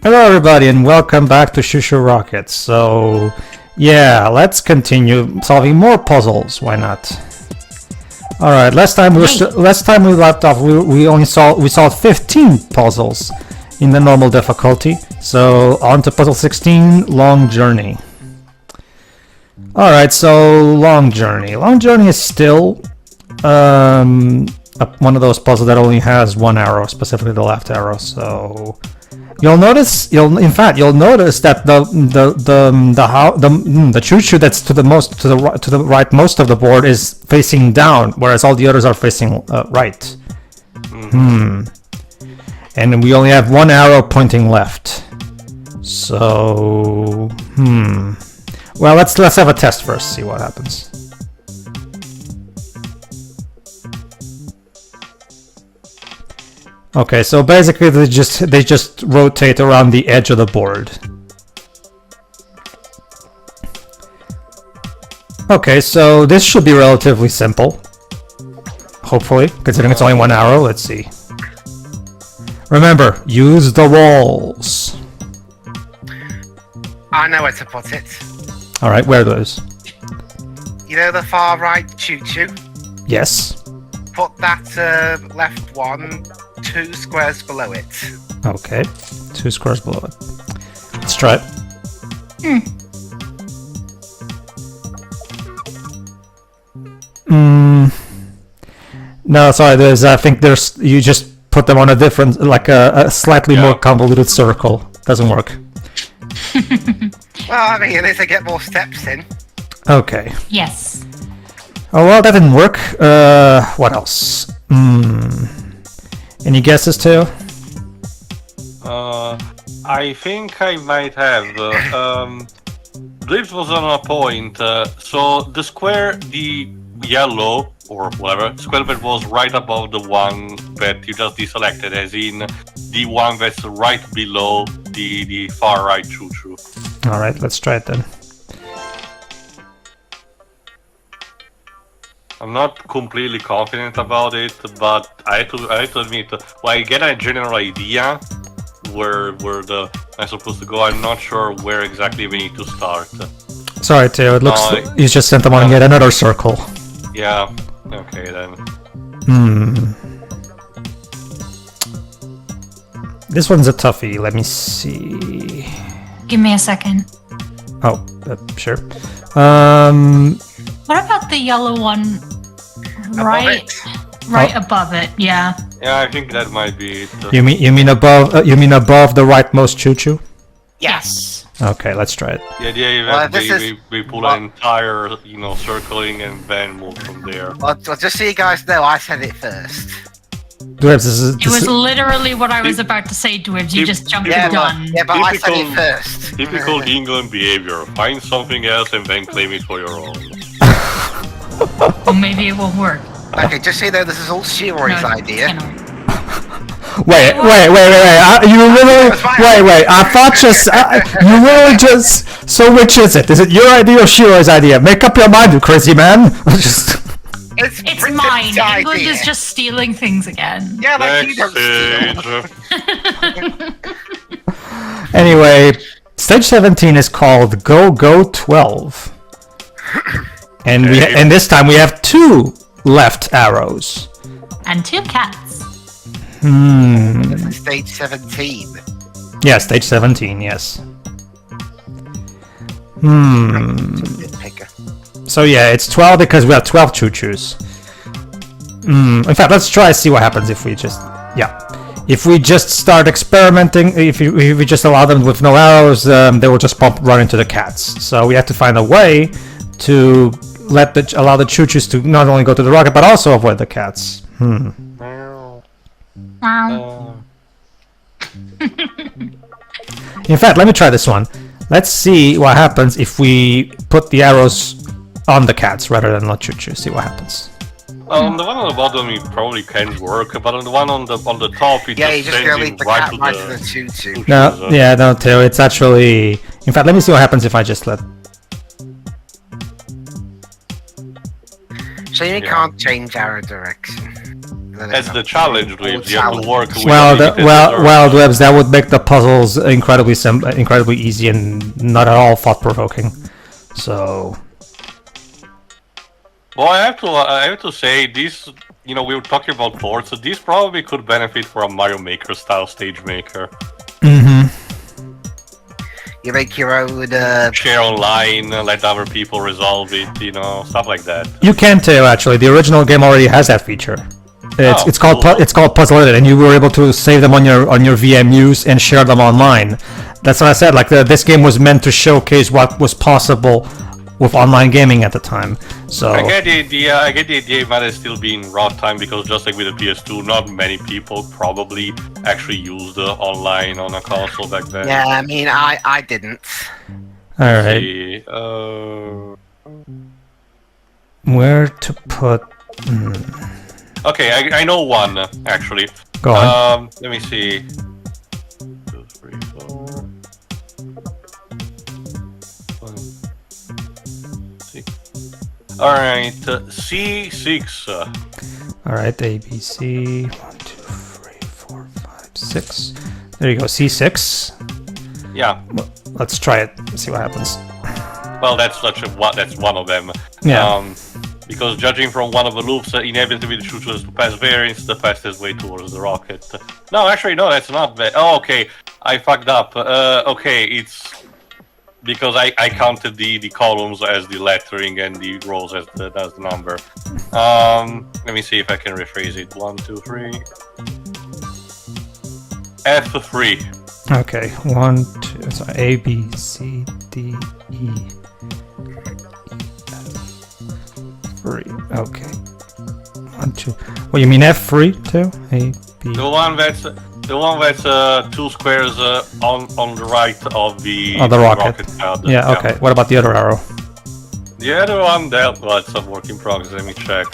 Hello everybody and welcome back to ChuChu Rocket. So yeah, let's continue solving more puzzles. Why not? All right, last time we left off we solved 15 puzzles in the normal difficulty. So on to puzzle 16, Long Journey. All right, so Long Journey. Long Journey is still one of those puzzles that only has one arrow, specifically the left arrow. So you'll notice that the ChuChu that's to the right most of the board is facing down, whereas all the others are facing right. And we only have one arrow pointing left. So well, let's have a test first, see what happens. Okay, so basically they just rotate around the edge of the board. Okay, so this should be relatively simple. Hopefully, considering it's only one arrow. Let's see. Remember, use the walls. I know where to put it. Alright, where are those? You know the far right ChuChu? Yes. Put that left one 2 squares below it. Okay, 2 squares below it. Let's try it. No, sorry. You just put them on a different, like a slightly more convoluted circle. Doesn't work. Well, I mean, at least I get more steps in. Okay. Yes. Oh well, that didn't work. What else? Any guesses, Teo? I think I might have. Drift was on a point, so the square, the yellow, or whatever, square that was right above the one that you just deselected, as in the one that's right below the far right ChuChu. Alright, let's try it then. I'm not completely confident about it, but I have to admit, well, I get a general idea where I'm supposed to go. I'm not sure where exactly we need to start. Sorry, Teo. It looks you just sent them on yet another circle. Yeah. Okay then. This one's a toughie. Let me see. Give me a second. Oh, sure. What about the yellow one right above it? Yeah. Yeah, I think that might be it. You mean above the rightmost ChuChu? Yes. Okay, let's try it. The idea is we pull an entire, circling and then move from there. Well, just so you guys know, I said it first. It was literally what I was about to say, Dwebs. You just jumped the gun. Yeah, but I said it first. Typical England behavior. Find something else and then claim it for your own. Well, maybe it won't work. Okay, just so you know, this is all Shiori's idea. Wait! You really? Wait! I thought you really just. So which is it? Is it your idea or Shiro's idea? Make up your mind, you crazy man. It's mine. England is just stealing things again. Yeah, like you don't steal. Anyway, stage 17 is called Go 12, and this time we have 2 left arrows and 2 cats. This is stage 17. Yeah, stage 17. Yes. So yeah, it's 12 because we have 12 ChuChus. In fact, let's try see what happens if we just if we just start experimenting. If we just allow them with no arrows, they will just run into the cats. So we have to find a way to allow the ChuChus to not only go to the rocket but also avoid the cats. In fact, let me try this one. Let's see what happens if we put the arrows on the cats rather than let ChuChu. See what happens. On the one on the bottom, it probably can work, but on the one on the top, it just sends gonna you lead the right cat to right the to the ChuChu. No, yeah, no, Teo. It's actually. In fact, let me see what happens if I just let. So you can't change arrow direction. That's the challenge, Dweebs. You have to work with Well, limited reserves. Dweebs, that would make the puzzles incredibly easy and not at all thought-provoking. So, Well, I have to say, this, we were talking about ports, so this probably could benefit from a Mario Maker style stage maker. You make your own. Share online, let other people resolve it, stuff like that. you can too, actually. The original game already has that feature. It's called cool. it's called Puzzle Edit, and you were able to save them on your VMUs and share them online. That's what I said. Like this game was meant to showcase what was possible with online gaming at the time. So I get the idea. It might have still been rough time because just like with the PS2, not many people probably actually used online on a console back then. Yeah, I mean, I didn't. all right, See, where to put? Okay, I know one actually. Go on. Let me see. 2, 3, 4. 1, 6. All right, C6. All right, A, B, C. 1, 2, 3, 4, 5, 6. There you go. C6. Yeah. Well, let's try it. See what happens. Well, that's one of them. Yeah. Because judging from one of the loops, inevitably the ChuChu has to pass variance the fastest way towards the rocket. No, actually, no, that's not bad. Oh, okay, I fucked up. Okay, it's because I counted the columns as the lettering and the rows as the number. Let me see if I can rephrase it. 1, 2, 3. F3. Okay. 1, 2. So A, B, C, D, E. 3. Okay. 1, 2. Well, you mean F3 too? A, B. The one that's 2 squares on the right of the rocket. pad. Yeah. Okay. What about the other arrow? The other one, that's a work in progress. Let me check.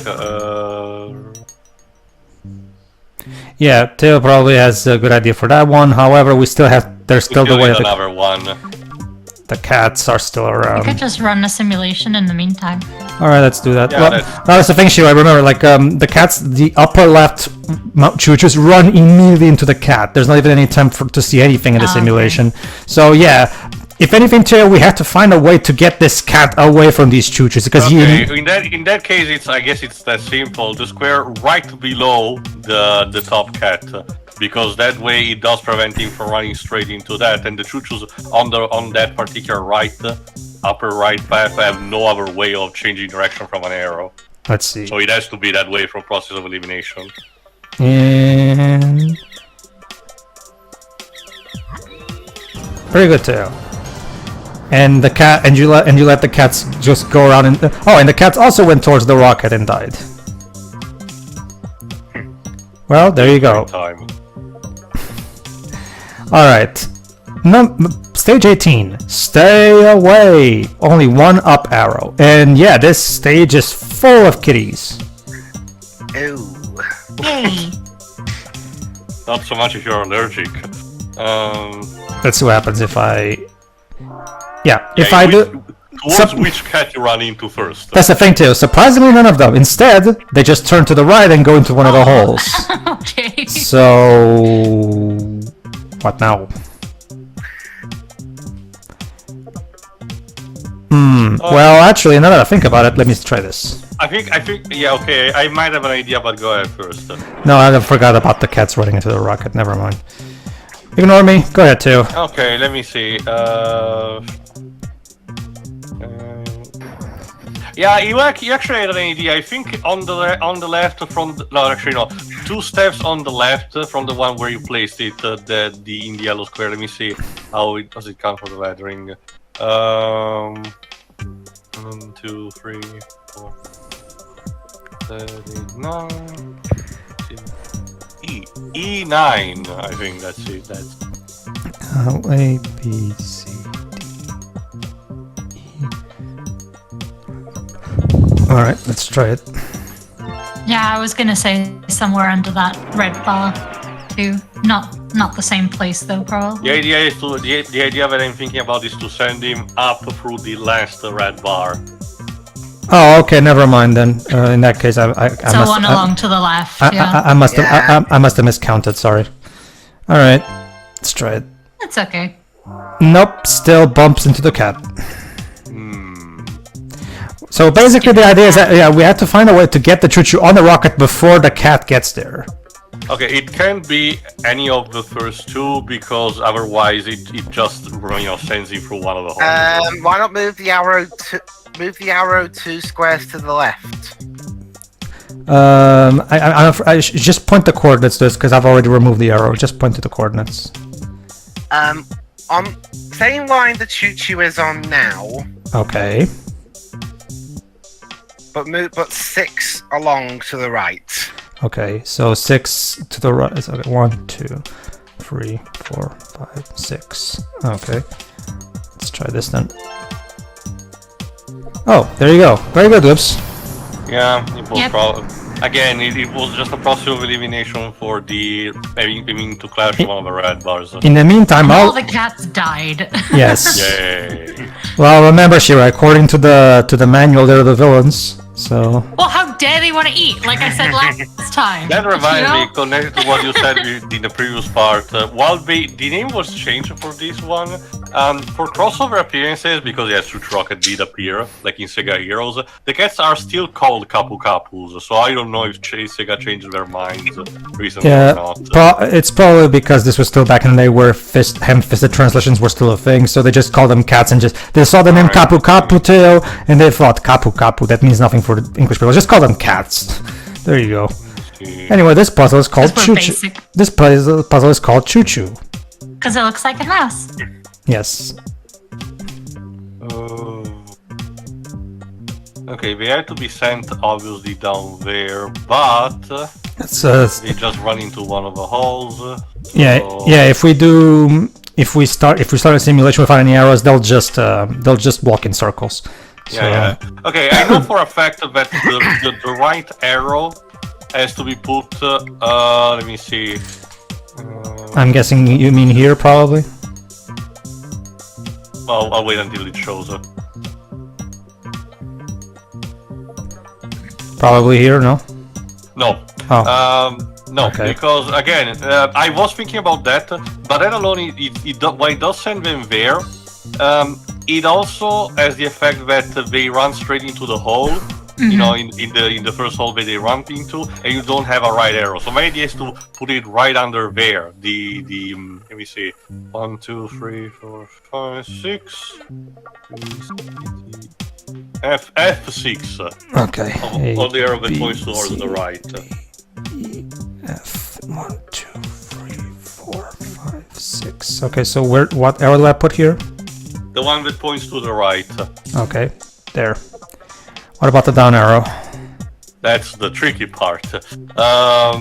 Yeah, Theo probably has a good idea for that one. However, there's still the way need another one. the cats are still You around. could just run a simulation in the meantime. All right, let's do that. Yeah, Well, that's the thing, Shio. I remember, like, the cats, the upper left ChuChus run immediately into the cat. There's not even any time to see anything in the Okay. simulation. So yeah, if anything, Theo, we have to find a way to get this cat away from these ChuChus because Okay, in that case, I guess it's that simple. The square right below the top cat, because that way it does prevent him from running straight into that. And the ChuChus on that particular upper right path have no other way of changing direction from an arrow. Let's see. So it has to be that way from process of elimination. And very good, Theo. And the cat, and you let the cats just go around and and the cats also went towards the rocket and died. Well, there you go. Time. All right. Stage 18. Stay away. Only one up arrow. And yeah, this stage is full of kitties. Ooh. Yay! Not so much if you're allergic. Let's see what happens if I... Yeah, if I do... Towards which cat you run into first? That's the thing too. Surprisingly, none of them. Instead, they just turn to the right and go into one of the holes. Okay. So... What now? Well, actually, now that I think about it, let me try this. I think, yeah, okay, I might have an idea, but go ahead first. No, I forgot about the cats running into the rocket. Never mind. Ignore me. Go ahead, too. Okay, let me see. Yeah, you actually had an idea. I think on the left from no, actually no, 2 steps on the left from the one where you placed it, in the yellow square. Let me see how does it count for the lettering. 1, 2, 3, 4, 39. E9. I think that's it. That's A, B, C, D, E. Alright, let's try it. Yeah, I was gonna say somewhere under that red bar too. Not the same place though, probably. the idea is to the idea that I'm thinking about is to send him up through the last red bar. Oh, okay, never mind then. In that case, I So must. one along to the left. Yeah. I must have. Yeah. I must have miscounted. Sorry. All right, let's try it. It's okay. Nope, still bumps into the cat. So basically, the idea is that we have to find a way to get the ChuChu on the rocket before the cat gets there. Okay, it can't be any of the first two because otherwise it just sends him through one of the holes. Why not move the arrow 2 squares to the left? I just point the coordinates to this because I've already removed the arrow. Just point to the coordinates. On same line the ChuChu is on now, Okay. but 6 along to the right. Okay, so 6 to the right. Okay, 1, 2, 3, 4, 5, 6. Okay, let's try this then. Oh, there you go. Very good, Whoops. Yeah, it was Yep. again, it was just a process of elimination for the aiming to clash one of the red bars. In the meantime, All the cats died. yes. Yay! Well, remember, Shira, according to the manual, they're the villains. So Well, how dare they want to eat? Like I said last time. That reminds You know? me, connected to what you said in the previous part. While the name was changed for this one, for crossover appearances, because yes, ChuChu Rocket did appear, like in SEGA Heroes, the cats are still called Kapu Kapus, so I don't know if SEGA changed their minds recently or not. it's probably because this was still back in the day where ham-fisted translations were still a thing, so they just called them cats and they saw the name Alright. Kapu Kapu Teo, and they thought Kapu Kapu, that means nothing for the English people, just call them cats. There you go. Anyway, this puzzle is called Because we're ChuChu. basic. This puzzle is called ChuChu. Because it looks like a mouse. Yes. Okay, they had to be sent obviously down there, but It's they just run into one of the holes. yeah, so- yeah. If we start a simulation without any arrows, they'll just walk in circles. So, Yeah. Okay, I know for a fact that the right arrow has to be put. Let me see. I'm guessing you mean here, probably. I'll wait until it shows up. Probably here, no? No. Oh. No, Okay. because again, I was thinking about that, but that alone, why it does send them there. It also has the effect that they run straight into the hole. You know, in the first hole that they run into, and you don't have a right arrow. So my idea is to put it right under there. Let me see, 1, 2, 3, 4, 5, 6. F6. Okay. On the arrow that points towards the right. F 1, 2, 3, 4, 5, 6. Okay, so what arrow do I put here? The one that points to the right. Okay, there. What about the down arrow? That's the tricky part. Let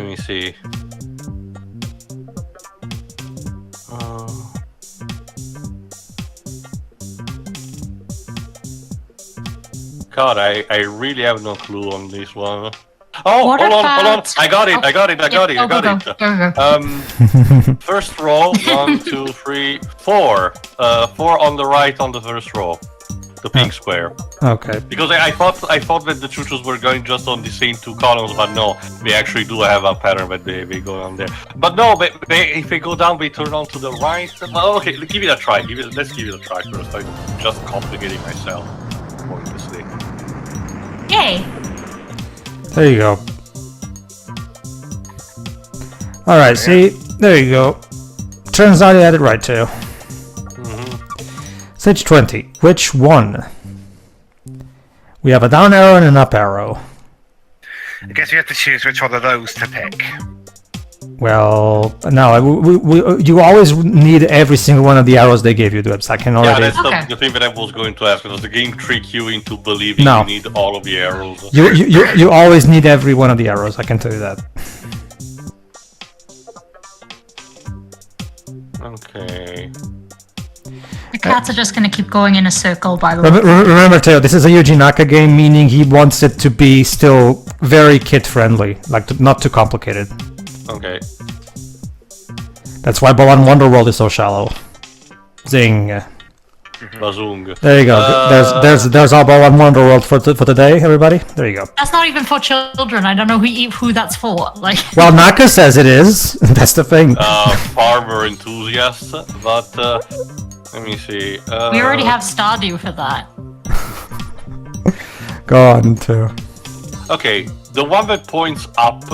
me see. God, I really have no clue on this one. Oh, What hold on. about- I got it. Go. First row, 1, 2, 3, 4. 4 on the right on the first row. The pink square. Okay. Because I thought that the ChuChus were going just on the same 2 columns, but no, they actually do have a pattern that they go on there. But no, if they go down, they turn on to the right. Well, okay, give it a try. Let's give it a try first. I'm just complicating myself pointlessly. Yay. There you go. Alright, see? There you go. Turns out you had it right too. Stage 20. Which one? We have a down arrow and an up arrow. I guess you have to choose which one of those to pick. Well, no, you always need every single one of the arrows they gave you, Dwebs. I can Yeah, already... that's Okay. the thing that I was going to ask, because the game trick you into believing No. you need all of the arrows. You always need every one of the arrows, I can tell you that. Okay. The cats are just going to keep going in a circle, by the way. Remember, Teo, this is a Yuji Naka game, meaning he wants it to be still very kid-friendly, like not too complicated. Okay. That's why Balan Wonderworld is so shallow. Zing. Bazoong. There you go. There's our Ball and Wonder World for today, everybody. There you go. That's not even for children. I don't know who that's for. Like. Well, Naka says it is. That's the thing. Farmer enthusiast, but let me see. We already have Stardew for that. Go on, too. Okay, the one that points up,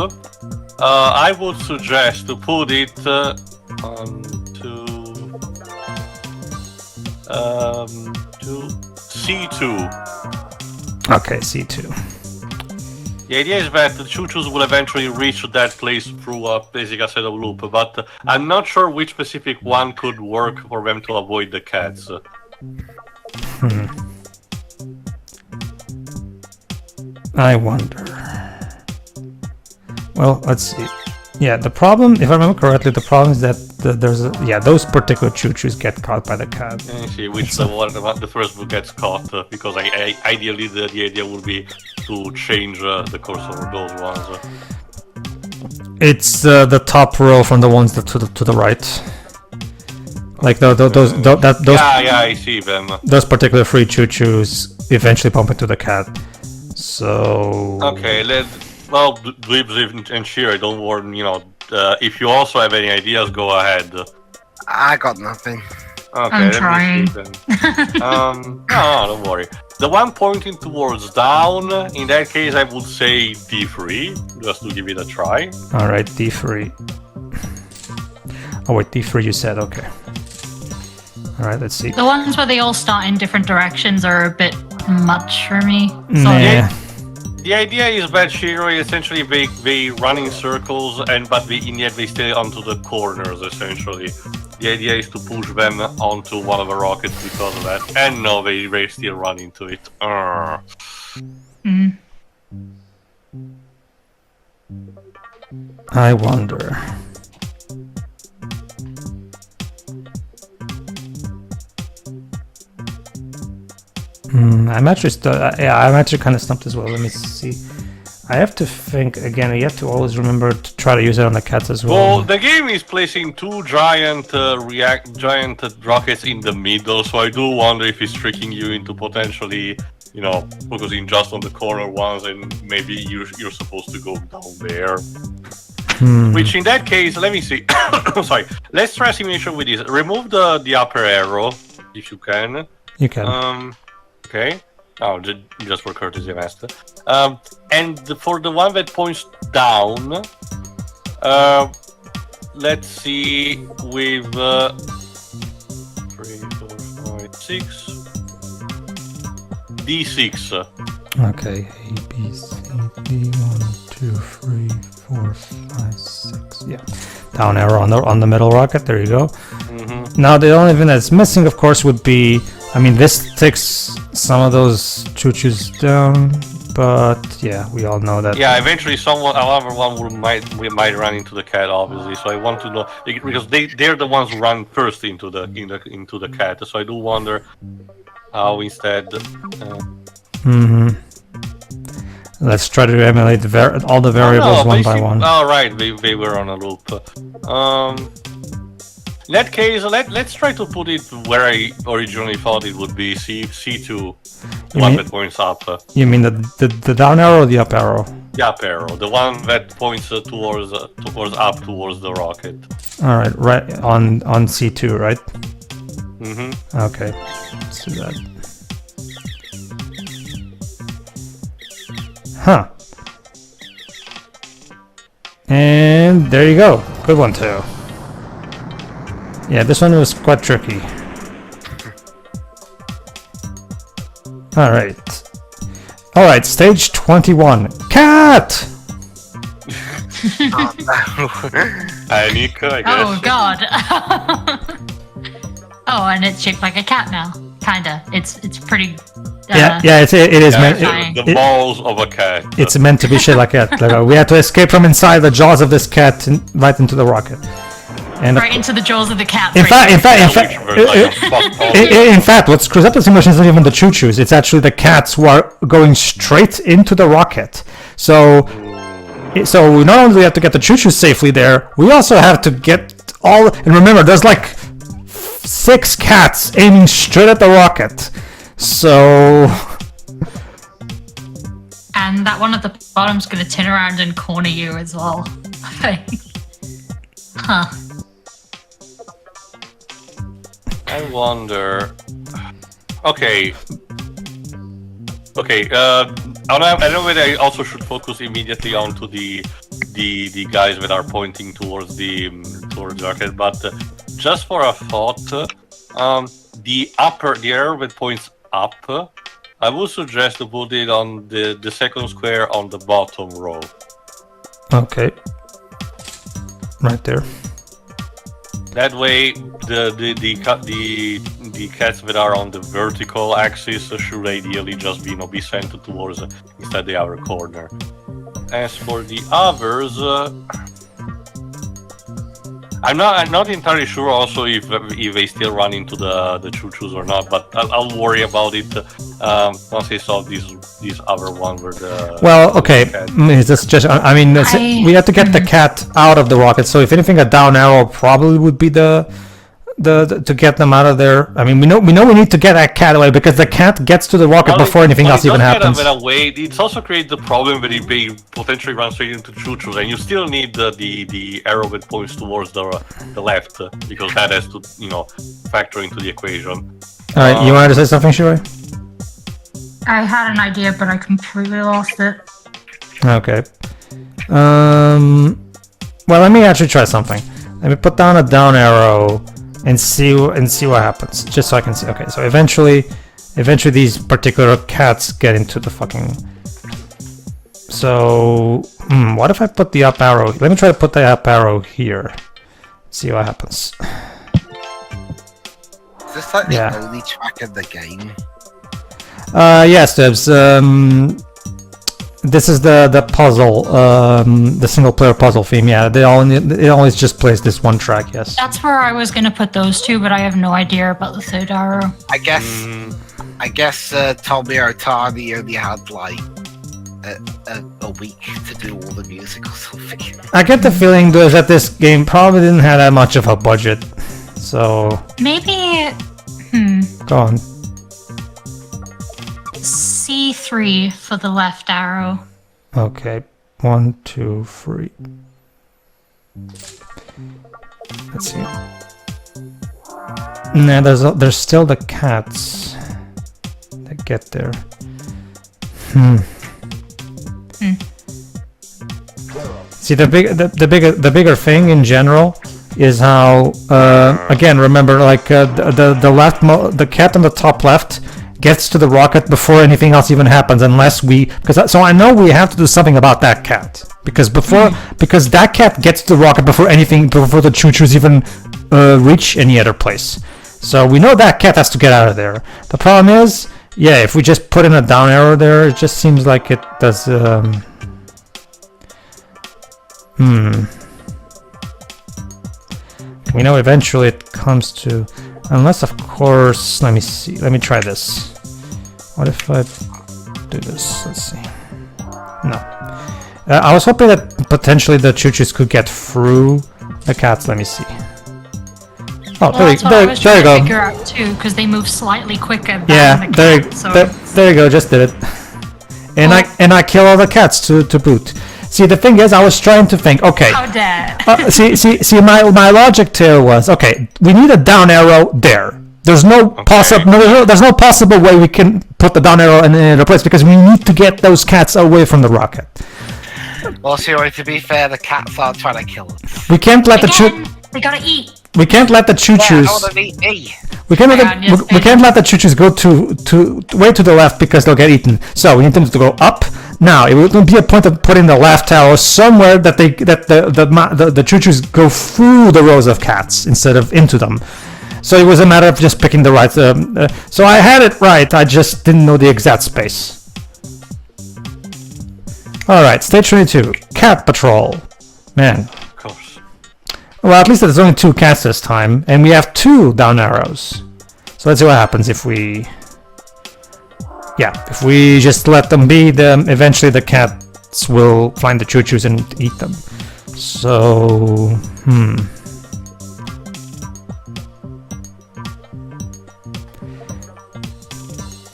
I would suggest to put it to C2. Okay, C2. The idea is that the ChuChus will eventually reach that place through a basic set of loop, but I'm not sure which specific one could work for them to avoid the cats. I wonder. Well, let's see. Yeah, the problem, if I remember correctly, the problem is that those particular ChuChus get caught by the cat. Let me see which the first one gets caught, because ideally the idea would be to change the course of those ones. It's the top row from the ones to the right. Like those. Yeah, I see them. Those particular free ChuChus eventually bump into the cat. So. Okay, well, Dweebs and Sheer, don't worry, if you also have any ideas, go ahead. I got nothing. Okay, I'm trying. No, don't worry. The one pointing towards down, in that case, I would say D3, just to give it a try. Alright, D3. Oh wait, D3 you said, okay. Alright, let's see. The ones where they all start in different directions are a bit much for me. Nah. The idea is that Shiro essentially they run in circles but in the end they stay onto the corners essentially. The idea is to push them onto one of the rockets because of that. And no, they still run into it. I wonder. I'm actually kind of stumped as well. Let me see. I have to think again. You have to always remember to try to use it on the cats as well. Well, the game is placing two giant rockets in the middle, so I do wonder if it's tricking you into potentially, focusing just on the corner ones, and maybe you're supposed to go down there. Which in that case, let me see. Sorry. Let's try simulation with this. Remove the upper arrow if you can. You can. Okay. Oh, just for courtesy, master. And for the one that points down, let's see with 3, 4, 5, 6. D6. Okay. A, B, C, D, 1, 2, 3, 4, 5, 6. Yeah. Down arrow on the middle rocket. There you go. Now the only thing that's missing, of course, would be. I mean, this takes some of those ChuChus down, but yeah, we all know that. Yeah, eventually another one might run into the cat, obviously. So I want to know because they're the ones who run first into the cat. So I do wonder how instead. Let's try to emulate all the variables one by one. Oh right, they were on a loop. In that case, let's try to put it where I originally thought it would be, C2, the one that points up. You mean the down arrow or the up arrow? The up arrow, the one that points towards up towards the rocket. All right, right on C2, right? Okay, let's do that. Huh. And there you go. Good one too. Yeah, this one was quite tricky. Alright, stage 21. Cat! Panic, I guess. Oh god. Oh, and it's shaped like a cat now. Kinda. It's pretty. It is meant. The balls of a cat. It's meant to be shaped like a cat. Like, we had to escape from inside the jaws of this cat right into the rocket. And right into the jaws of the cat. In fact, what screws up the simulation isn't even the ChuChus. It's actually the cats who are going straight into the rocket. So not only do we have to get the ChuChus safely there, we also have to get all. And remember, there's like 6 cats aiming straight at the rocket. So... And that one at the bottom's gonna turn around and corner you as well. Huh. I wonder. Okay. I don't know whether I also should focus immediately onto the guys that are pointing towards the rocket, but just for a thought, the arrow that points up, I would suggest to put it on the second square on the bottom row. Okay. Right there. That way, the cats that are on the vertical axis should ideally just be sent towards instead the outer corner. As for the others, I'm not entirely sure also if they still run into the ChuChus or not, but I'll worry about it once I solve these other one where the... Well, okay, it's just, I mean, we have to get the cat out of the rocket, so if anything, a down arrow probably would be the to get them out of there. I mean, we know we need to get that cat away because the cat gets to the rocket before anything else even happens. Away, it also creates the problem that it potentially runs straight into ChuChus, and you still need the arrow that points towards the left because that has to factor into the equation. All right, you wanted to say something, Shui? I had an idea, but I completely lost it. Okay. Well, let me actually try something. Let me put down a down arrow and see what happens, just so I can see. Okay, so eventually these particular cats get into the fucking. So, what if I put the up arrow? Let me try to put the up arrow here. See what happens. Is this like the only track of the game? Yes, Debs. This is the puzzle, the single player puzzle theme. Yeah, it always just plays this one track. Yes. That's where I was gonna put those two, but I have no idea about the third arrow. I guess Tommy Otani only had like a week to do all the music or something. I get the feeling though that this game probably didn't have that much of a budget, so maybe. Go on. C3 for the left arrow. Okay, 1, 2, 3. Let's see. Nah, there's still the cats that get there. See, the bigger thing in general is how again, remember, like the cat on the top left gets to the rocket before anything else even happens, unless so I know we have to do something about that cat because that cat gets to the rocket before the ChuChus even reach any other place. So we know that cat has to get out of there. The problem is, if we just put in a down arrow there, it just seems like it does. We know eventually it comes to. Unless, of course, let me see. Let me try this. What if I do this? Let's see. No. I was hoping that potentially the ChuChus could get through the cats. Let me see. Oh, there you go. Figure out too, because they move slightly quicker than the cat, there you go. Just did it. And I kill all the cats to boot. See, the thing is, I was trying to think. Okay. How dare? See, my logic there was okay. We need a down arrow there. There's no possible way we can put the down arrow in another place because we need to get those cats away from the rocket. Well, to be fair, the cats are trying to kill us. We can't let They gotta eat. We can't let the ChuChus. We can't let the ChuChus go to way to the left because they'll get eaten. So we need them to go up. Now it would be a point of putting the left arrow somewhere that the ChuChus go through the rows of cats instead of into them. So it was a matter of just picking the right. So I had it right. I just didn't know the exact space. All right, stage 22, Cat Patrol. Man. Of course. Well, at least there's only 2 cats this time, and we have 2 down arrows. So let's see what happens if we... Yeah, if we just let them be, eventually the cats will find the ChuChus and eat them. So...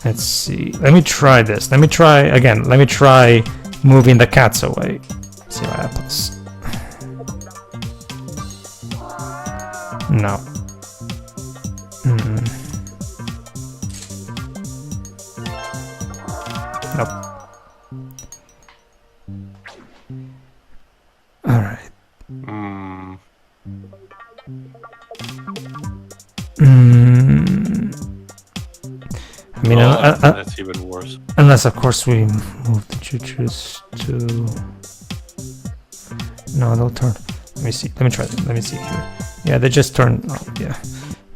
Let's see. Let me try this. Let me try again. Let me try moving the cats away. See what happens. No. Nope. All right. I mean, that's even worse. Unless, of course, we move the ChuChus to. No, they'll turn. Let me see. Let me try. Let me see here. Yeah, they just turn. Oh, yeah,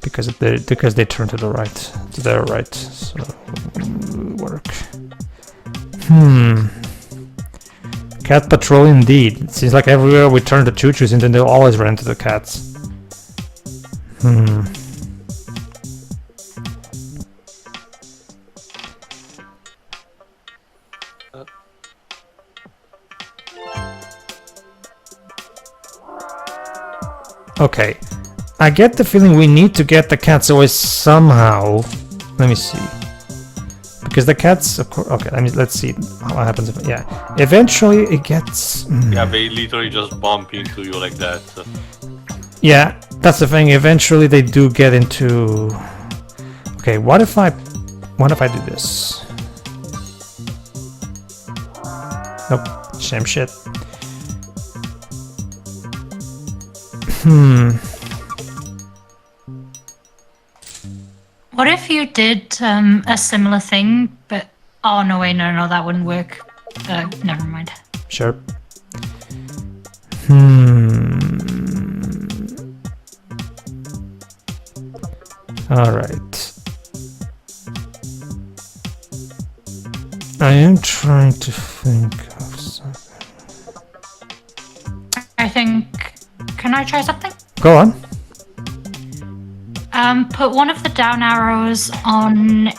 because they turn to the right, to their right. So work. Cat patrol indeed. It seems like everywhere we turn the ChuChus, and then they'll always run into the cats. Okay, I get the feeling we need to get the cats away somehow. Let me see, because the cats, of course. Okay, let's see what happens. If, yeah, eventually it gets. Yeah, they literally just bump into you like that. So. Yeah, that's the thing. Eventually they do get into. Okay, what if I do this? Nope, same shit. What if you did a similar thing, but oh no, wait, no, that wouldn't work. Never mind. Sure. All right. I am trying to think of something. I think. Can I try something? Go on. Put one of the down arrows on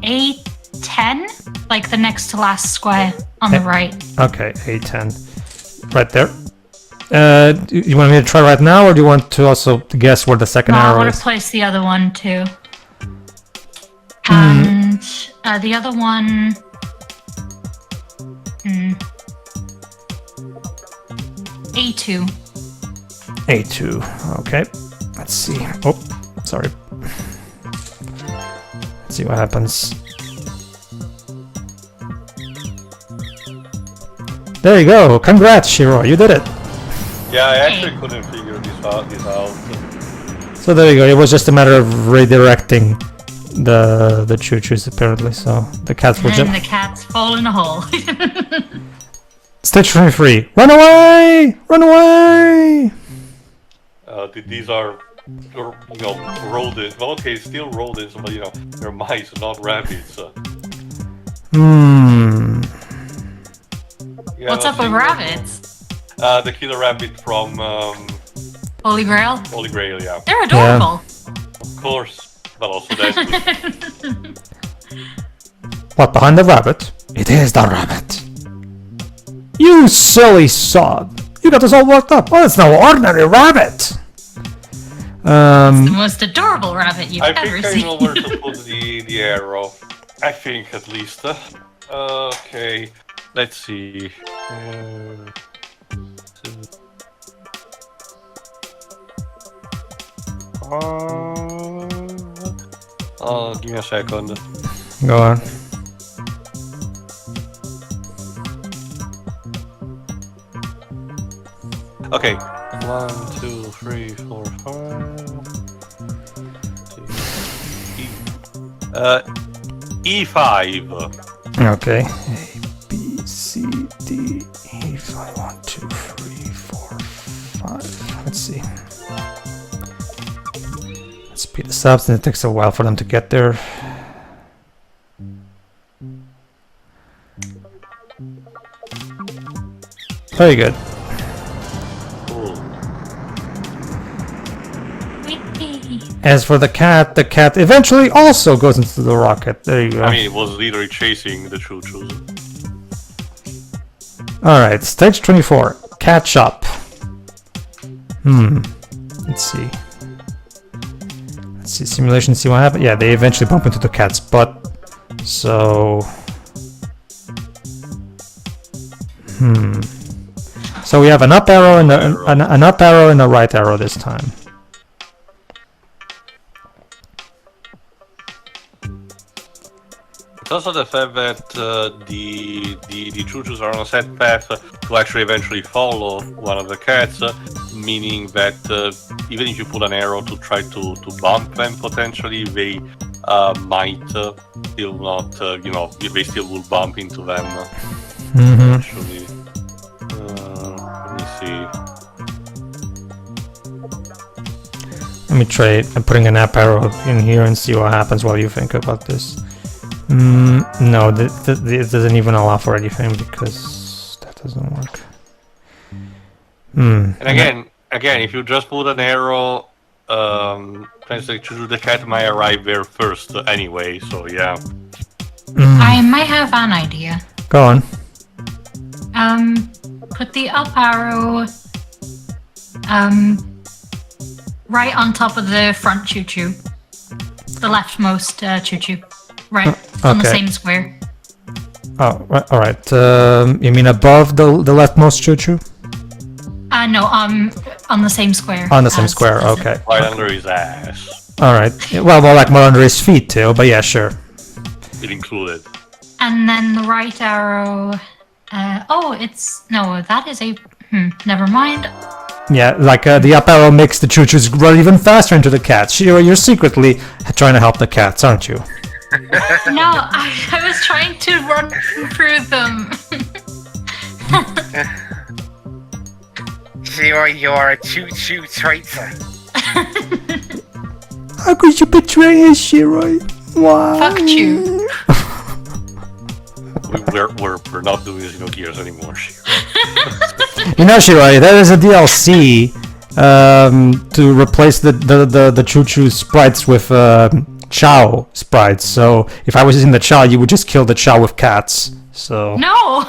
A10, like the next to last square on the right. Okay, A10. Right there. You want me to try right now, or do you want to also guess where the second arrow I want is? to place the other one too. And the other one. A2. A2. Okay. Let's see. Oh, sorry. Let's see what happens. There you go. Congrats, Shiro. You did it. Yeah, I actually couldn't figure this out. So there you go. It was just a matter of redirecting the ChuChus apparently. So the cats were And the cats fall in a hole. Stage 23. Run away! Run away! These are, rodents. Well, okay, still rodents, but they're mice, not rabbits. Yeah, What's up with rabbits? The killer rabbit from Holy Grail? Holy Grail, yeah. They're adorable. Of course, but also that's What, behind the rabbit? It is the rabbit. You silly sod! You got us all worked up. Oh, it's no ordinary rabbit! It's the most adorable rabbit you've ever I seen. know where to put the arrow. I think, at least. Okay, let's see. Give me a second. Go on. Okay. 1, 2, 3, 4, 5. E5. Okay. A, B, C, D, E5. 1, 2, 3, 4, 5. Let's see. Let's speed this up, and it takes a while for them to get there. Very good. As for the cat eventually also goes into the rocket. There you go. I mean, it was literally chasing the ChuChus. Alright, stage 24. Catch up. Let's see. Let's see, simulation, see what happens. Yeah, they eventually bump into the cat's butt. So... So we have an up arrow and an up arrow and a right arrow this time. It's also the fact that the ChuChus are on a set path to actually eventually follow one of the cats, meaning that even if you put an arrow to try to bump them potentially, they might still not, they still will bump into them. Actually, let me see. Let me try putting an up arrow in here and see what happens while you think about this. No, it doesn't even allow for anything because that doesn't work. And again, if you just put an arrow, the cat might arrive there first anyway. So yeah. I might have an idea. Go on. Put the up arrow right on top of the front ChuChu. The leftmost ChuChu. Right, on the same square. Oh, all right. You mean above the leftmost ChuChu? No, on the same square. On the same square, okay. Right under his ass. All right. Well, more like more under his feet too, but yeah, sure. It included. And then the right arrow. That is a. Never mind. Yeah, like the up arrow makes the ChuChus run even faster into the cats. You're secretly trying to help the cats, aren't you? No, I was trying to run through them. You're a ChuChu traitor. How could you betray us, Shiroi? Why? Fuck you. We're not doing Xenogears anymore, Shiroi. You know, Shiroi, there is a DLC to replace the ChuChu sprites with Chow sprites. So if I was in the Chow, you would just kill the Chow with cats. So No.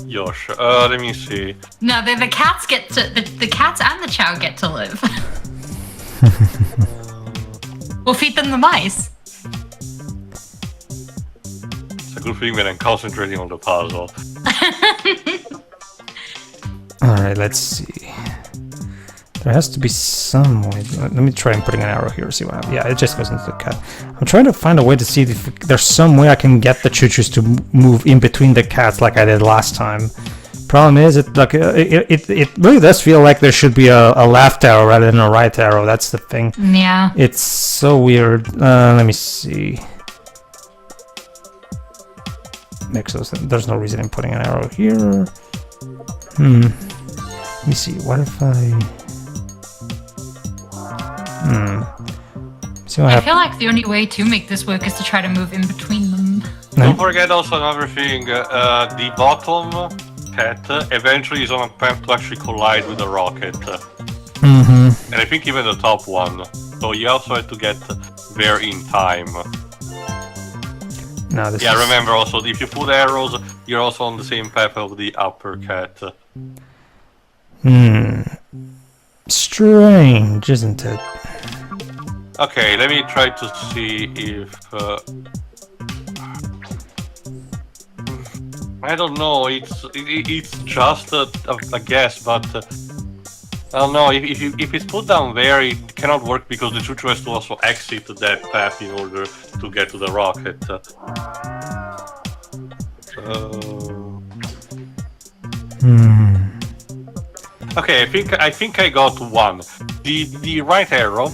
Yosh, let me see. No, the cats get to the cats and the Chow get to live. We'll feed them the mice. It's a good thing that I'm concentrating on the puzzle. alright, let's see. There has to be some way. Let me try and putting an arrow here, see what happens. Yeah, it just goes into the cat. I'm trying to find a way to see if there's some way I can get the ChuChus to move in between the cats like I did last time. Problem is, it really does feel like there should be a left arrow rather than a right arrow. That's the thing. Yeah. It's so weird. Let me see. There's no reason in putting an arrow here. Let me see. What if I... I feel like the only way to make this work is to try to move in between them. Don't forget also another thing, the bottom cat eventually is on a path to actually collide with the rocket. And I think even the top one. So you also have to get there in time. Remember also, if you put arrows, you're also on the same path of the upper cat. Strange, isn't it? Okay, let me try to see if... I don't know, it's just a guess, but... I don't know, if it's put down there, it cannot work because the ChuChu has to also exit that path in order to get to the rocket. Okay, I think I got one. The right arrow.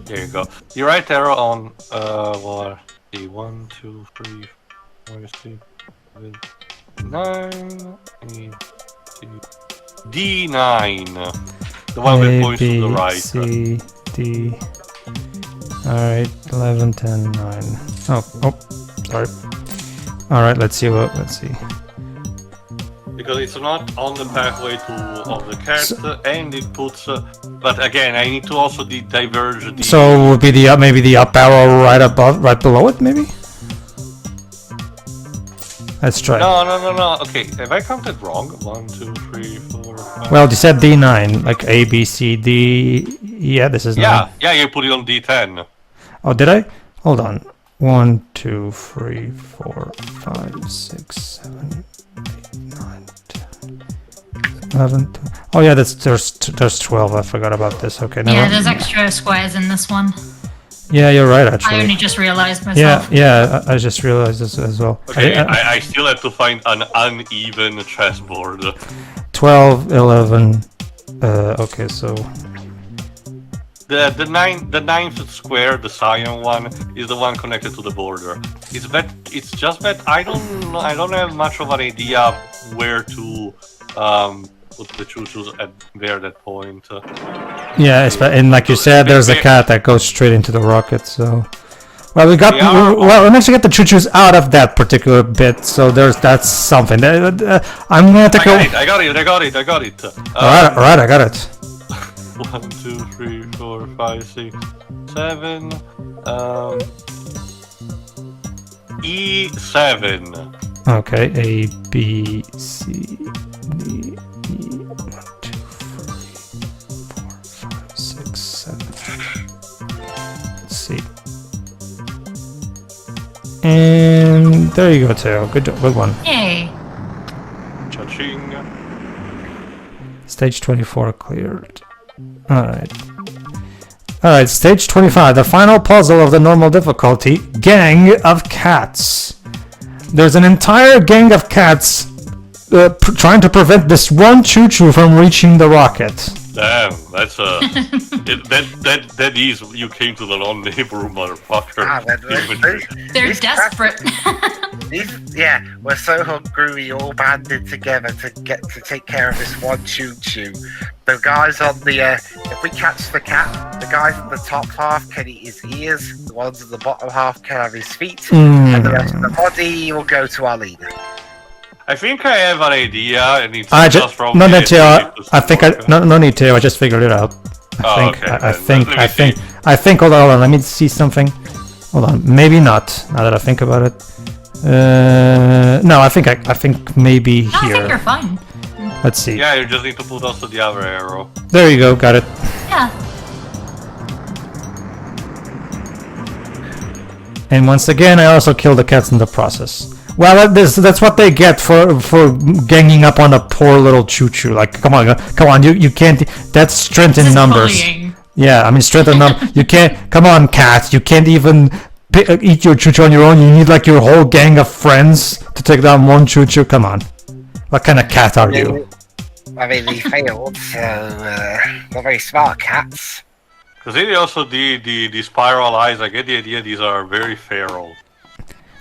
There you go. The right arrow on well, see, 1, 2, 3, 4, 6, 7, 9, 8, D9. The one that points to the right. C, D. Alright, 11, 10, 9. Oh, sorry. Alright, let's see. Because it's not on the pathway of the cat, and it puts... but again, I need to also diverge the... So would be maybe the up arrow right below it, maybe? Let's try. No. Okay, have I counted wrong? 1, 2, 3, 4, 5... Well, you said D9, like A, B, C, D... Yeah, this is Yeah, 9. yeah, you put it on D10. Oh, did I? Hold on. 1, 2, 3, 4, 5, 6, 7, 8, 9, 10, 11. 12. Oh yeah, there's 12. I forgot about this. Okay, never. Yeah, there's extra squares in this one. Yeah, you're right. Actually. I only just realized myself. Yeah. I just realized this as well. Okay, I still have to find an uneven chessboard. 12, 11. Okay, so The ninth square, the cyan one, is the one connected to the border. It's just that I don't have much of an idea where to put the ChuChus at that point. yeah, and like you said, there's a cat that goes straight into the rocket. So, well, we managed to get the ChuChus out of that particular bit. So that's something. I'm gonna take I got it. All right, I got it. 1, 2, 3, 4, 5, 6, 7. E7. Okay, A, B, C, D, E, 1, 2, 3, 4, 5, 6, 7. Let's see. And there you go, Teo. Good one. Yay. Cha-ching. Stage 24 cleared. Alright. Alright, stage 25. The final puzzle of the normal difficulty. Gang of cats. There's an entire gang of cats trying to prevent this one ChuChu from reaching the rocket. Damn, that's that is you came to the wrong neighborhood, motherfucker. They're desperate. We're so hungry we all banded together to take care of this one ChuChu. The guys on the if we catch the cat, the guys in the top half can eat his ears, the ones in the bottom half can have his feet, and the rest of the body will go to our leader. I think I have an idea, and it's just from no need to. I think no need to. I just figured it out. I think. Hold on. Let me see something. Hold on. Maybe not. Now that I think about it. No, I think maybe here. I think you're fine. Let's see. Yeah, you just need to put also the other arrow. There you go. Got it. Yeah. And once again, I also killed the cats in the process. Well, that's what they get for ganging up on a poor little ChuChu. Like, come on, you can't. That's strength in numbers. Bullying. Yeah, I mean strength in numbers. You can't. Come on, cat. You can't even eat your ChuChu on your own. You need like your whole gang of friends to take down one ChuChu. Come on. What kind of cat are you? I mean, they failed, so they're very smart cats. Because they also the spiral eyes. I get the idea. These are very feral.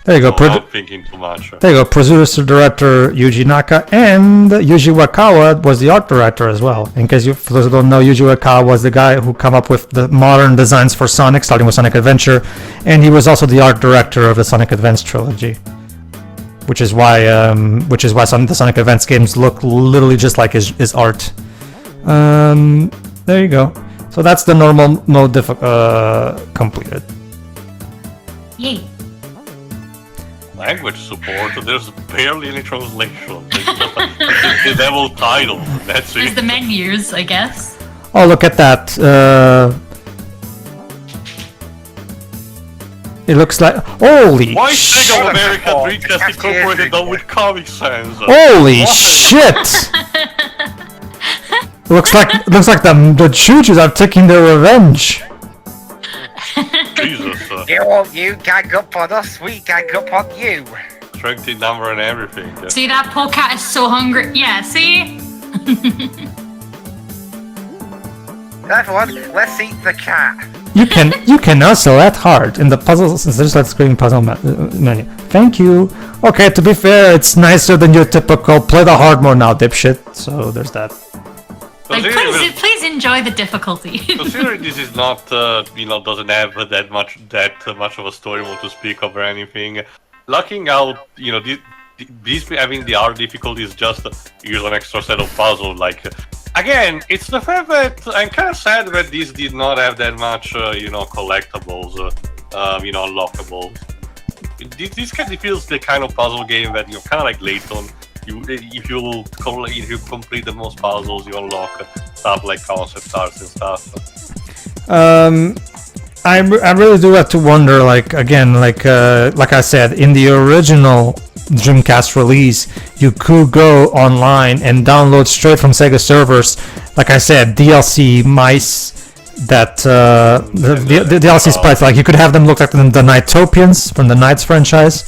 There you go. So I'm thinking too much. There you go. Producer director Yuji Naka and Yuji Wakawa was the art director as well. In case for those who don't know, Yuji Wakawa was the guy who come up with the modern designs for Sonic, starting with Sonic Adventure, and he was also the art director of the Sonic Advance trilogy. Which is why the Sonic Advance games look literally just like his art. There you go. So that's the normal mode completed. Yay. Language support, there's barely any translation. It's the devil title, that's There's it. the menus, I guess. Oh, look at that. It looks like... Holy Why shit! SEGA America Dreamcast incorporated them with Comic Sans? Holy shit! looks like the ChuChus are taking their revenge. Jesus. You gang up on us, we gang up on you. Strength in number and everything. See, that poor cat is so hungry. Yeah, see? Everyone, let's eat the cat. You can also add heart in the puzzles. There's that screen puzzle menu. Thank you. Okay, to be fair, it's nicer than your typical play the hard mode now, dipshit. So there's that. Like, please enjoy the difficulty. Considering this is not, doesn't have that much of a story mode to speak of or anything, locking out, the art difficulty is just use an extra set of puzzles. Like, again, it's the fact that I'm kind of sad that this did not have that much, collectibles, unlockables. This kind of feels the kind of puzzle game that you're kind of like Layton. If you complete the most puzzles, you unlock stuff like concept arts and stuff. I really do have to wonder, like again, like I said, in the original Dreamcast release, you could go online and download straight from Sega servers. Like I said, DLC mice that the DLC sprites, like you could have them look like the Nightopians from the Knights franchise.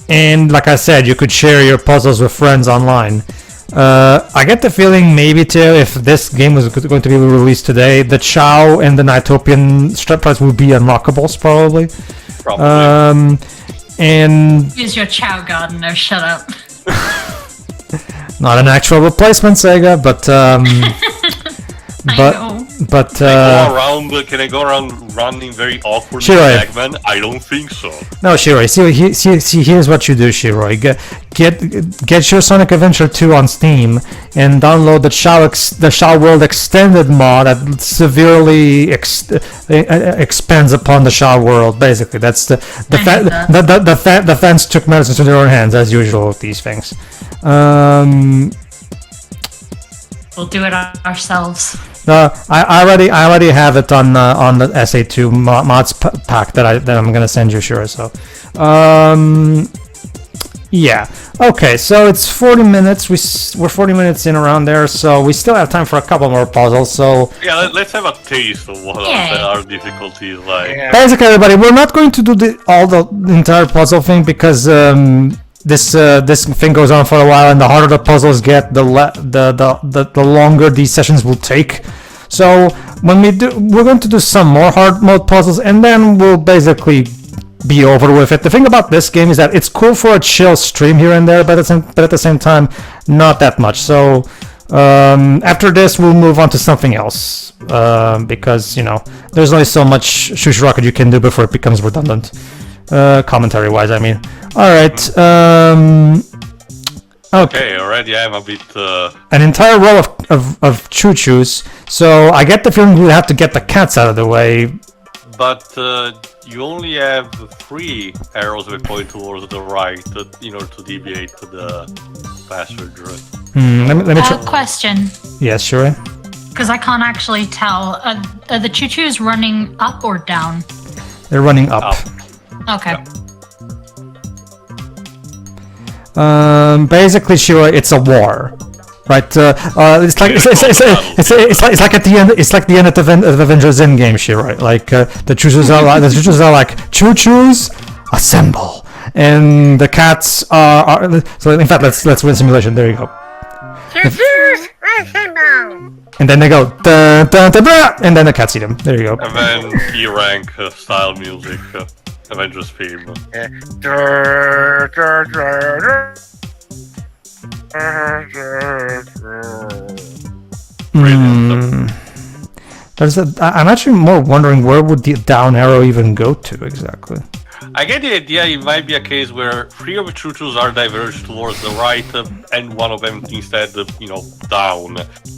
And like I said, you could share your puzzles with friends online. I get the feeling maybe too, if this game was going to be released today, the Chow and the Nightopian sprites would be unlockables probably. And Use your Chow Gardener, shut up. not an actual replacement, Sega, but Can I go around running very awkwardly, Shiroi. Eggman? I don't think so. No, Shiroi. See, here's what you do, Shiroi. Get your Sonic Adventure 2 on Steam and download the Shao World Extended mod that severely expands upon the Shao World. Basically, that's the fans took matters into their own hands as usual with these things. We'll do it ourselves. I already have it on the SA2 mods pack that I'm gonna send you, sure. So, yeah. Okay, so it's 40 minutes. We're 40 minutes in around there, so we still have time for a couple more puzzles. So yeah, let's have a taste of what our difficulties like. Yeah. basically, everybody, we're not going to do the entire puzzle thing because this thing goes on for a while, and the harder the puzzles get, the longer these sessions will take. So when we're going to do some more hard mode puzzles, and then we'll basically be over with it. The thing about this game is that it's cool for a chill stream here and there, but at the same time, not that much. So after this, we'll move on to something else because there's only so much ChuChu Rocket you can do before it becomes redundant. Commentary wise, I mean. Alright, okay, already I'm a bit... an entire row of ChuChus, so I get the feeling we'll have to get the cats out of the way. But you only have 3 arrows that point towards the right, to deviate to the passage. Let me try. Question. Yes, sure. Because I can't actually tell. Are the ChuChus running up or down? They're running up. Okay. Basically, sure, it's a war, right? It's like it's like at the end. It's like the end of the Avengers Endgame, shit, right? Like the ChuChus are like ChuChus assemble, and the cats are. So in fact, let's win simulation. There you go. ChuChus assemble. And then they go dun, dun, dun, dun, and then the cats eat them. There you go. And then E-rank style music, Avengers theme. Yeah. I'm actually more wondering where would the down arrow even go to exactly. I get the idea it might be a case where 3 of the ChuChus are diverged towards the right and one of them instead, down.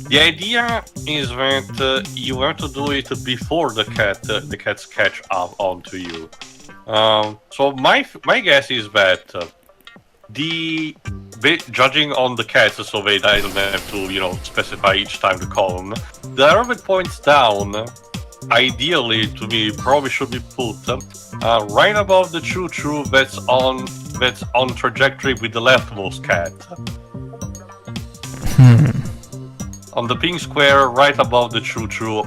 The idea is that you have to do it before the cats catch up onto you. So my guess is that judging on the cats, so they don't have to specify each time the column. The arrow that points down, ideally to me, probably should be put right above the ChuChu that's on trajectory with the leftmost cat. On the pink square, right above the ChuChu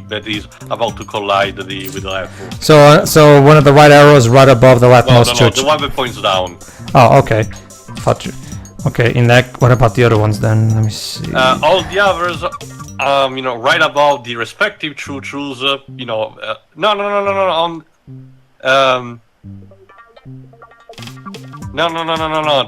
that is about to collide with the leftmost. So one of the right arrows right above the leftmost ChuChu. No, the one that points down. Oh, okay. Thought you. Okay, what about the other ones then? Let me see. All the others, right above the respective ChuChus, No.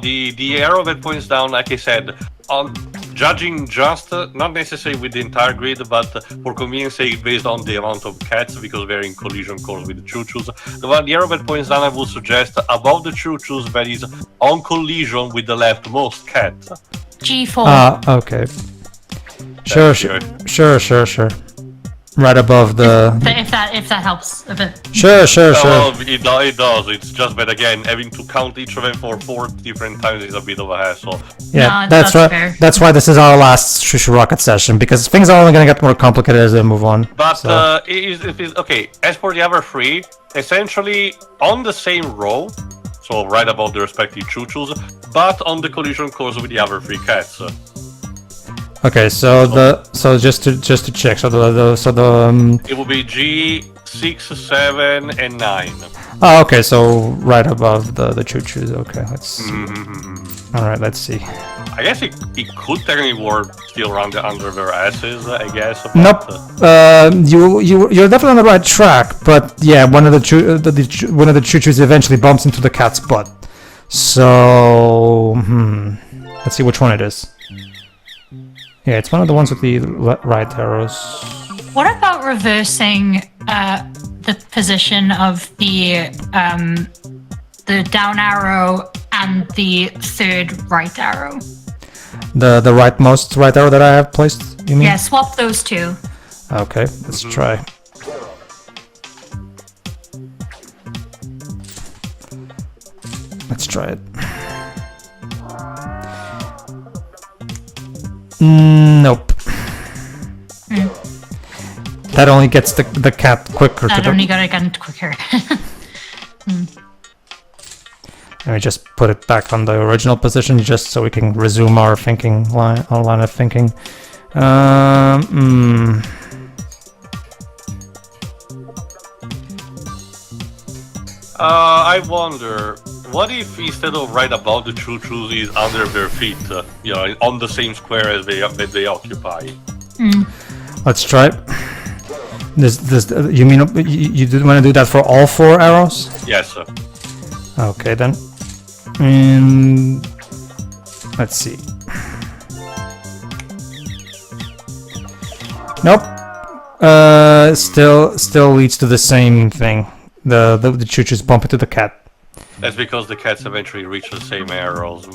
The arrow that points down, like I said, on judging just not necessarily with the entire grid, but for convenience sake, based on the amount of cats, because they're in collision course with the ChuChus. The arrow that points down, I would suggest above the ChuChus that is on collision with the leftmost cat. G4. Okay. Sure. Right above the. If that helps a bit. Sure. Well, it does. It's just that again, having to count each of them for 4 different times is a bit of a hassle. Yeah, No, that's that's right. fair. That's why this is our last ChuChu Rocket session, because things are only gonna get more complicated as we move on. But so. it is okay. As for the other 3, essentially on the same row, so right above the respective ChuChus, but on the collision course with the other 3 cats. Okay, so just to check, so the It will be G6, 7, and 9. oh, okay, so right above the ChuChus. Okay, let's. All right, let's see. I guess it could technically work still around under their asses. I guess. But, Nope. You're definitely on the right track, but yeah, one of the ChuChus eventually bumps into the cat's butt. So let's see which one it is. Yeah, it's one of the ones with the right arrows. What about reversing the position of the down arrow and the 3rd right arrow? The rightmost right arrow that I have placed, you mean? Yeah, swap those 2. Okay, let's try. Let's try it. Nope. That only gets the cat quicker That to only the... got it again quicker. Let me just put it back on the original position, just so we can resume our line of thinking. I wonder, what if instead of right above the ChuChus is under their feet, on the same square as they occupy? Let's try it. You mean you do want to do that for all 4 arrows? Yes, sir. Okay then. And let's see. Nope. Still leads to the same thing. The ChuChus bump into the cat. That's because the cats eventually reach the same arrows.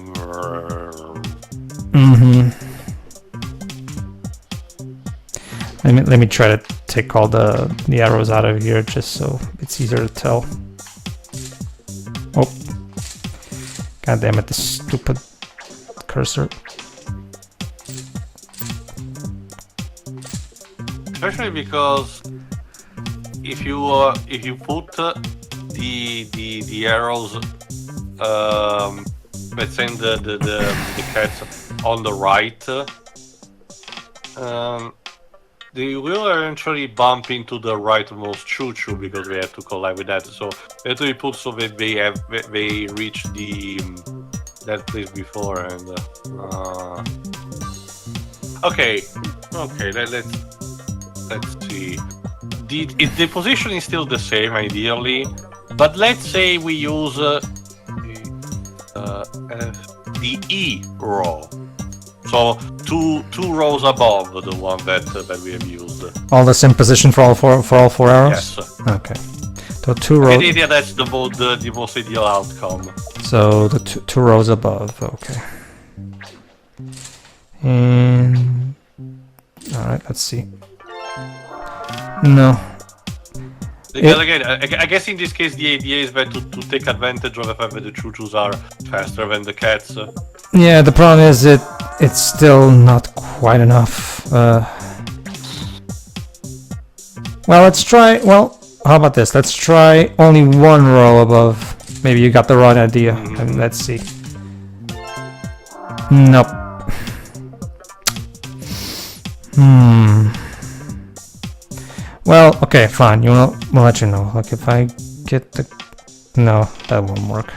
Let me try to take all the arrows out of here, just so it's easier to tell. Oh, god damn it! This stupid cursor. Especially because if you put the arrows, let's say the cats on the right, they will eventually bump into the rightmost ChuChu because we have to collide with that. So we have to be put so that they reach that place before. And okay, let's see. The position is still the same ideally, but let's say we use the E row. So two rows above the one that we have used. All the same position for all four arrows? Yes. Okay. So 2 rows. Yeah, that's the most ideal outcome. So the 2 rows above. Okay. And alright, let's see. No. Again, I guess in this case the idea is that to take advantage of the fact that the ChuChus are faster than the cats. Yeah, the problem is it's still not quite enough. Well, let's try. Well, how about this? Let's try only 1 row above. Maybe you got the wrong idea. And let's see. Nope. Well, okay, fine. We'll let you know. Like if I get the... No, that won't work.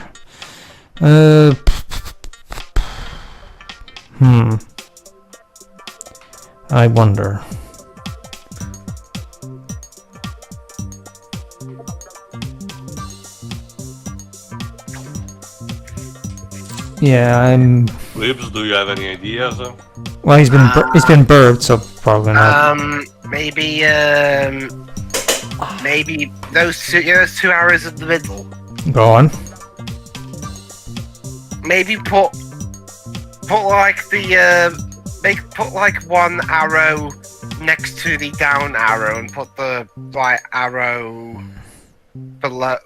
I wonder. Yeah, I'm... Libs, do you have any ideas? Well, he's been burped, so probably not. Maybe those 2 arrows in the middle. Go on. Maybe put like 1 arrow next to the down arrow and put the right arrow below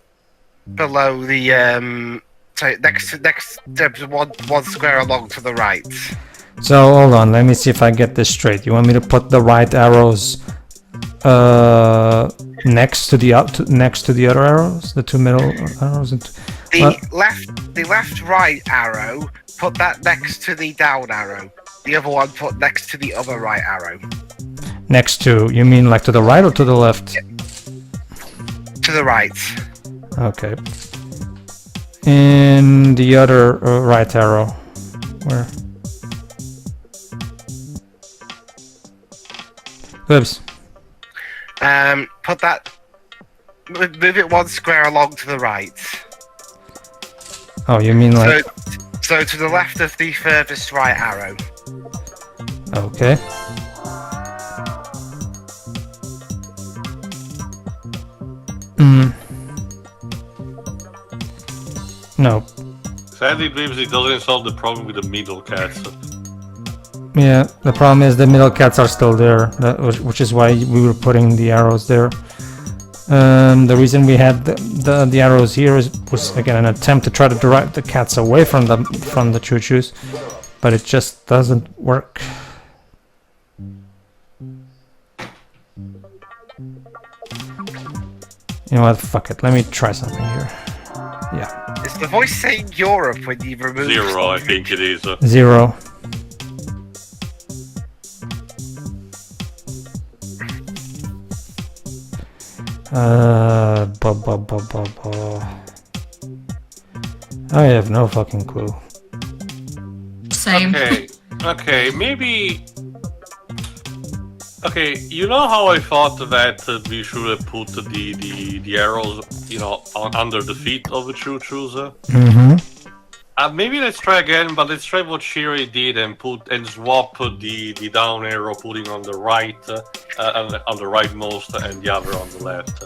the next to one square along to the right. So hold on, let me see if I get this straight. You want me to put the right arrows next to the other arrows, the two middle arrows? The left right arrow, put that next to the down arrow. The other one put next to the other right arrow. Next to, you mean like to the right or to the left? To the right. Okay. And the other right arrow, where? Oops. Put that. Move it one square along to the right. Oh, you mean like? So to the left of the furthest right arrow. Okay. No. Sadly, Dreams, it doesn't solve the problem with the middle cats. Yeah, the problem is the middle cats are still there, which is why we were putting the arrows there. The reason we had the arrows here was again an attempt to try to drive the cats away from the ChuChus, but it just doesn't work. You know what? Fuck it. Let me try something here. Yeah. Is the voice saying Europe when you remove 0, I think it is. 0. I have no fucking clue. Same. Okay, maybe... Okay, you know how I thought that we should have put the arrows, you know, under the feet of the ChuChus? Maybe let's try again, but let's try what Sherry did and swap the down arrow, putting on the right, on the rightmost, and the other on the left.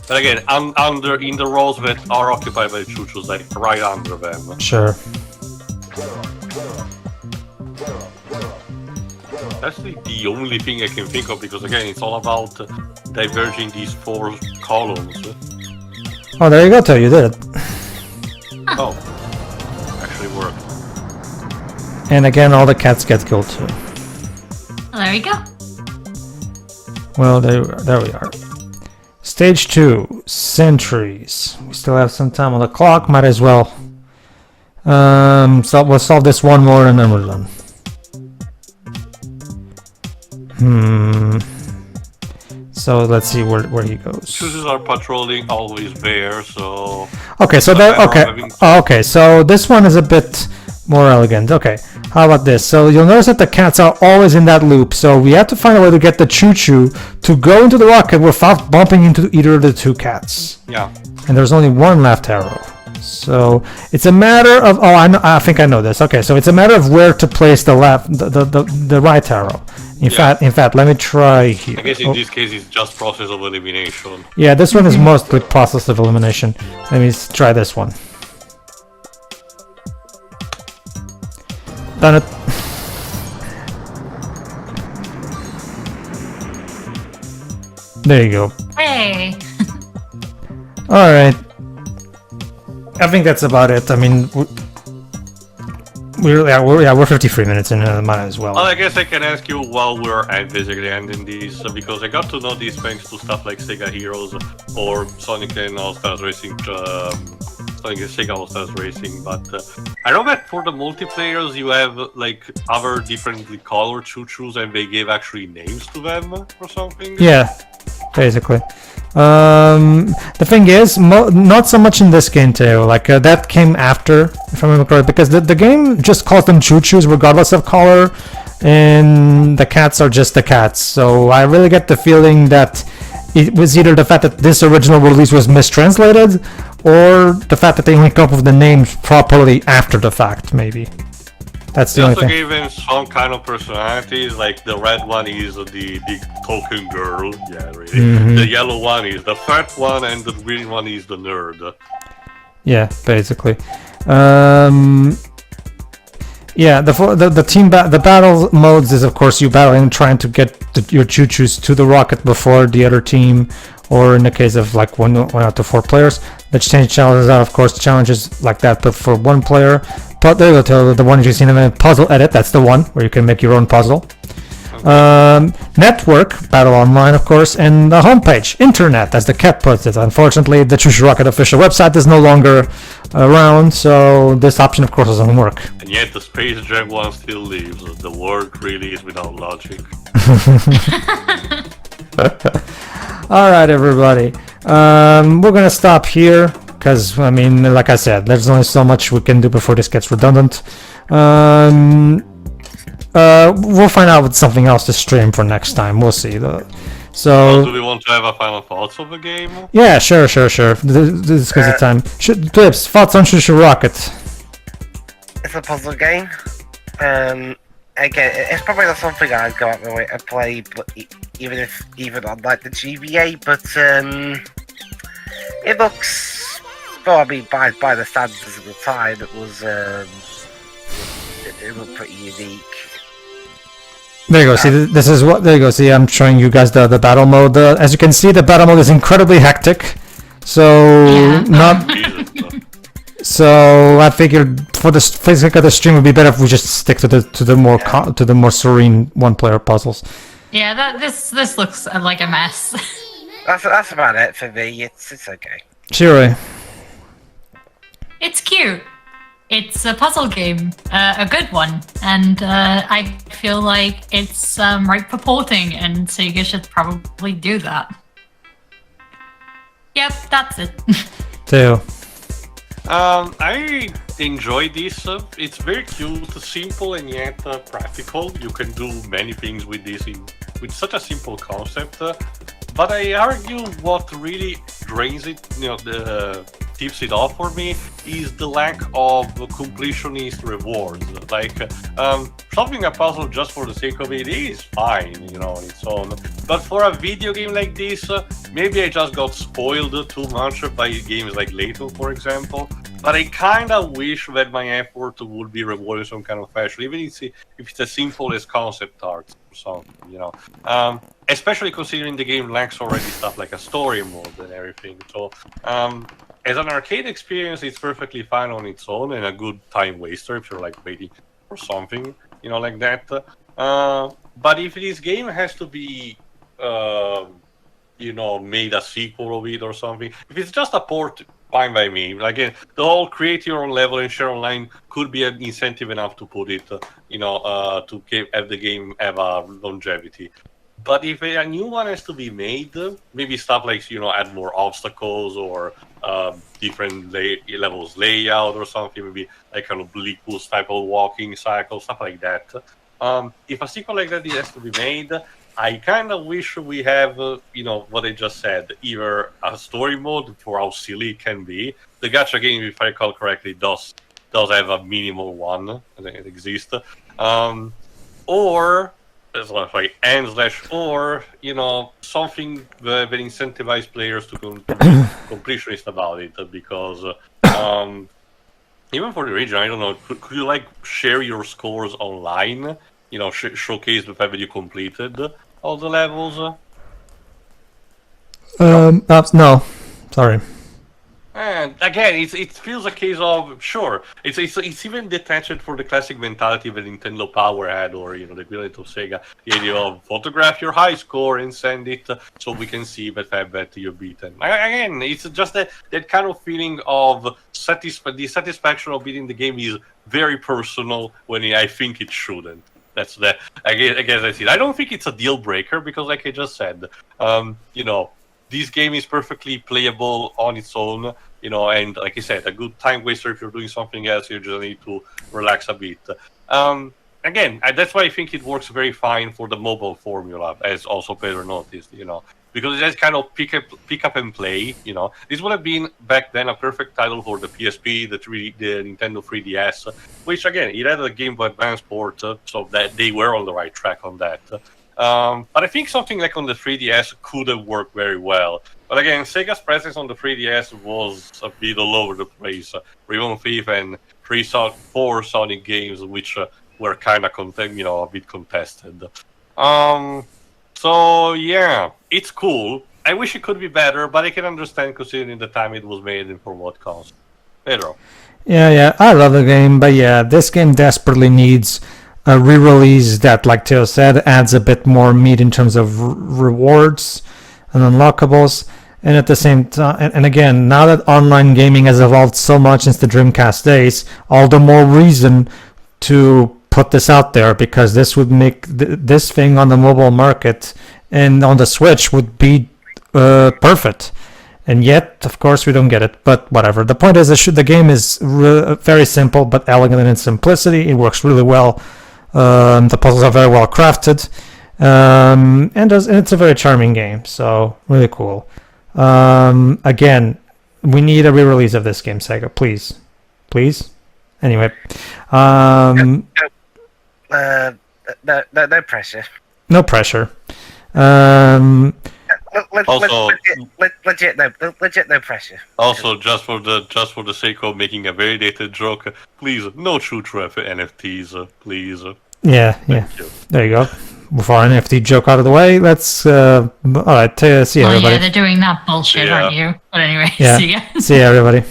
But again, in the rows that are occupied by the ChuChus, like right under them. Sure. That's the only thing I can think of, because again, it's all about diverging these 4 columns. Oh, there you go, Theo, you did it. Oh, actually worked. And again, all the cats get killed too. Well, there you go. Well, there we are. Stage 2, sentries. We still have some time on the clock, might as well. So we'll solve this one more and then we're done. So let's see where he goes. ChuChus are patrolling always there, so... Okay, so okay, so this one is a bit more elegant. Okay, how about this? So you'll notice that the cats are always in that loop, so we have to find a way to get the ChuChu to go into the rocket without bumping into either of the 2 cats. Yeah. And there's only one left arrow. So it's a matter of... Oh, I think I know this. Okay, so it's a matter of where to place the right arrow. In fact, let me try here. I guess in this case it's just process of elimination. Yeah, this one is mostly process of elimination. Let me try this one. Done it. There you go. Hey. All right. I think that's about it. I mean, we're 53 minutes in, might as well. Well, I guess I can ask you while we're basically ending these, because I got to know these thanks to stuff like SEGA Heroes or Sonic and All Stars Racing, Sonic and SEGA All Stars Racing, but I know that for the multiplayers you have like other differently colored ChuChus and they gave actually names to them or something? Yeah, basically. The thing is, not so much in this game, Theo. Like that came after, if I remember correctly, because the game just calls them ChuChus regardless of color, and the cats are just the cats. So I really get the feeling that it was either the fact that this original release was mistranslated, or the fact that they only come up with the names properly after the fact, maybe. That's the only thing. They also gave them some kind of personalities, like the red one is the token girl, yeah, really. The yellow one is the fat one, and the green one is the nerd. Yeah, basically. Yeah, the team the battle modes is of course you battling, trying to get your ChuChus to the rocket before the other team, or in the case of like one out to 4 players. The change challenges are of course challenges like that, but for 1 player. But there you go, the one you've seen in the puzzle edit. That's the one where you can make your own puzzle. Network, battle online of course, and the homepage, internet, as the cat puts it. Unfortunately, the ChuChu Rocket official website is no longer around, so this option of course doesn't work. And yet the Space Jam one still lives. The world really is without logic. Alright everybody, we're gonna stop here, because I mean, like I said, there's only so much we can do before this gets redundant. We'll find out with something else to stream for next time. We'll see. So, do we want to have a final thoughts of the game? Yeah, sure. This is the time. Clips, thoughts on ChuChu Rocket? It's a puzzle game. Again, it's probably not something I'd go out my way to play, but even on like the GBA. But it looks, well, I mean, by the standards of the time, it was it looked pretty unique. There you go. See, this is what. There you go. See, I'm showing you guys the battle mode. As you can see, the battle mode is incredibly hectic. So So I figured for the physics of the stream, it would be better if we just stick to the more serene 1-player puzzles. Yeah, this looks like a mess. That's about it for me. It's okay. Cheery. It's cute. It's a puzzle game, a good one, and I feel like it's ripe for porting, and SEGA should probably do that. Yep, that's it. Theo. I enjoy this. It's very cute, simple, and yet practical. You can do many things with this with such a simple concept. But I argue what really drains it, tips it off for me, is the lack of completionist rewards. Like, solving a puzzle just for the sake of it is fine, on its own. But for a video game like this, maybe I just got spoiled too much by games like Layton, for example. But I kind of wish that my effort would be rewarded in some kind of fashion, even if it's as simple as concept art or something, especially considering the game lacks already stuff like a story mode and everything. So, as an arcade experience, it's perfectly fine on its own and a good time waster if you're like waiting for something, like that. But if this game has to be, made a sequel of it or something, if it's just a port, fine by me. Again, the whole create your own level and share online could be an incentive enough to put it, to have the game have a longevity. But if a new one has to be made, maybe stuff like, add more obstacles or different levels layout or something, maybe like kind of Bleak Woods type of walking cycle, stuff like that. If a sequel like that has to be made, I kind of wish we have, what I just said, either a story mode for how silly it can be. The gacha game, if I recall correctly, does have a minimal one that exists. Or something that incentivize players to be completionist about it, because even for the region, I don't know, could you like share your scores online? Showcase the fact that you completed all the levels? No, sorry. And again, it feels a case of, sure, it's even detached for the classic mentality that Nintendo Power had, or the equivalent of Sega, the idea of photograph your high score and send it so we can see that you're beaten. Again, it's just that kind of feeling of the satisfaction of beating the game is very personal when I think it shouldn't. That's the I guess that's it. I don't think it's a deal breaker because, like I just said, this game is perfectly playable on its own, and like I said, a good time waster if you're doing something else. You just need to relax a bit. Again, that's why I think it works very fine for the mobile formula, as also Pedro noticed, because it has kind of pick up and play. This would have been back then a perfect title for the PSP, the Nintendo 3DS, which again, it had a Game Boy Advance port, so that they were on the right track on that. But I think something like on the 3DS could have worked very well. But again, Sega's presence on the 3DS was a bit all over the place. Ribbon Thief and 4 Sonic games, which were kind of a bit contested. So yeah, it's cool. I wish it could be better, but I can understand considering the time it was made and for what cost. Pedro. Yeah, I love the game, but yeah, this game desperately needs a re-release that, like Theo said, adds a bit more meat in terms of rewards and unlockables. And at the same time, and again, now that online gaming has evolved so much since the Dreamcast days, all the more reason to put this out there, because this would make this thing on the mobile market and on the Switch would be perfect. And yet, of course, we don't get it, but whatever. The point is, the game is very simple but elegant in its simplicity. It works really well. The puzzles are very well crafted, and it's a very charming game, so really cool. Again, we need a re-release of this game, Sega, please. Anyway, no pressure. No pressure. Legit no pressure. Also, just for the sake of making a very dated joke, please no ChuChu NFTs, please. Yeah. There you go. With our NFT joke out of the way, let's. All right. See you, everybody. Yeah, they're doing that bullshit, aren't you? But anyway, Yeah. see ya. See you, everybody.